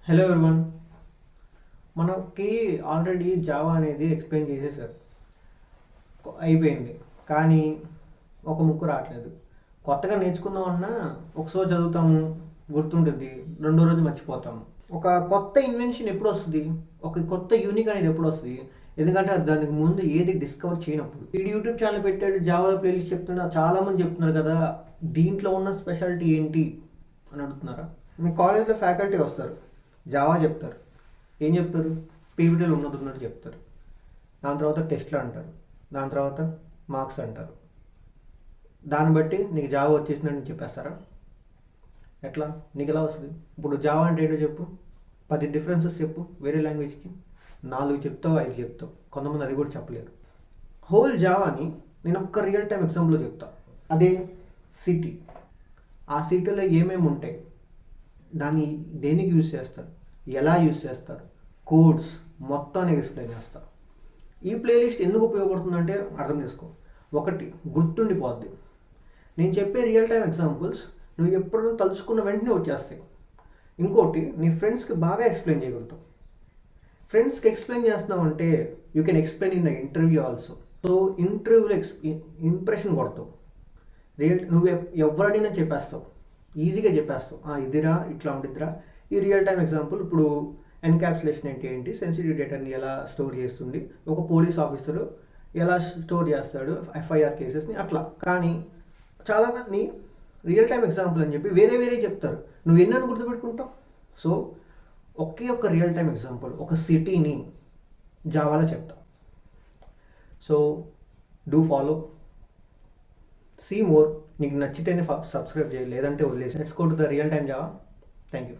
Hello everyone. మనకి already Java అనేది explain చేసేసారు, అయిపోయింది. కానీ ఒక ముక్కు రావట్లేదు. కొత్తగా నేర్చుకుందామన్నా ఒకసారి చదువుతాము, గుర్తుంటుంది, రెండో రోజు మర్చిపోతాము. ఒక కొత్త ఇన్వెన్షన్ ఎప్పుడు వస్తుంది, ఒక కొత్త యూనిక్ అనేది ఎప్పుడు వస్తుంది? ఎందుకంటే దానికి ముందు ఏది డిస్కవర్ చేయనప్పుడు. వీడు యూట్యూబ్ ఛానల్ పెట్టాడు, జావాలో ప్లేలిస్ట్ చెప్తున్నా, చాలామంది చెప్తున్నారు కదా, దీంట్లో ఉన్న స్పెషాలిటీ ఏంటి అని అడుగుతున్నారా? మీ కాలేజ్లో ఫ్యాకల్టీ వస్తారు, జావా చెప్తారు. ఏం చెప్తారు? పీవీటీలు ఉన్నట్టు చెప్తారు. దాని తర్వాత టెస్ట్లు అంటారు, దాని తర్వాత మార్క్స్ అంటారు. దాన్ని బట్టి నీకు జావా వచ్చేసిందని చెప్పేస్తారా? ఎట్లా నీకు ఎలా వస్తుంది? ఇప్పుడు జావా అంటే ఏంటో చెప్పు, 10 డిఫరెన్సెస్ చెప్పు. వేరే లాంగ్వేజ్కి 4 చెప్తావు, 5 చెప్తావు, కొంతమంది అది కూడా చెప్పలేరు. హోల్ జావాని నేను ఒక్క రియల్ టైం ఎగ్జాంపుల్లో చెప్తా. అదే సిటీ. ఆ సిటీలో ఏమేమి ఉంటాయి, దాన్ని దేనికి యూజ్ చేస్తారు, ఎలా యూజ్ చేస్తారు, కోడ్స్ మొత్తం నేను ఎక్స్ప్లెయిన్ చేస్తాను. ఈ ప్లేలిస్ట్ ఎందుకు ఉపయోగపడుతుందంటే అర్థం చేసుకో. ఒకటి, గుర్తుండిపోద్ది. నేను చెప్పే రియల్ టైం ఎగ్జాంపుల్స్ నువ్వు ఎప్పుడు తలుచుకున్న వెంటనే వచ్చేస్తాయి. ఇంకోటి, నీ ఫ్రెండ్స్కి బాగా ఎక్స్ప్లెయిన్ చేయగలుగుతావు. ఫ్రెండ్స్కి ఎక్స్ప్లెయిన్ చేస్తున్నావు అంటే you can explain in the interview also. So ఇంటర్వ్యూలో ఇంప్రెషన్ కొడతావు. నువ్వు ఎవరైనా చెప్పేస్తావు, ఈజీగా చెప్పేస్తావు, ఇదిరా ఇట్లా ఉండిద్దిరా. ఈ రియల్ టైం ఎగ్జాంపుల్, ఇప్పుడు ఎన్క్యాప్సులేషన్ అంటే ఏంటి, సెన్సిటివ్ డేటాని ఎలా స్టోర్ చేస్తుంది, ఒక పోలీస్ ఆఫీసరు ఎలా స్టోర్ చేస్తాడు ఎఫ్ఐఆర్ కేసెస్ని, అట్లా. కానీ చాలామంది రియల్ టైం ఎగ్జాంపుల్ అని చెప్పి వేరే వేరే చెప్తారు, నువ్వు ఎన్నని గుర్తుపెట్టుకుంటావు? సో ఒకే ఒక రియల్ టైం ఎగ్జాంపుల్, ఒక సిటీని జావాలో చెప్తా. So do follow, see more. నీకు నచ్చితేనే సబ్స్క్రైబ్ చేయాలి, లేదంటే వదిలేసి. Let's go to the real time Java. Thank you.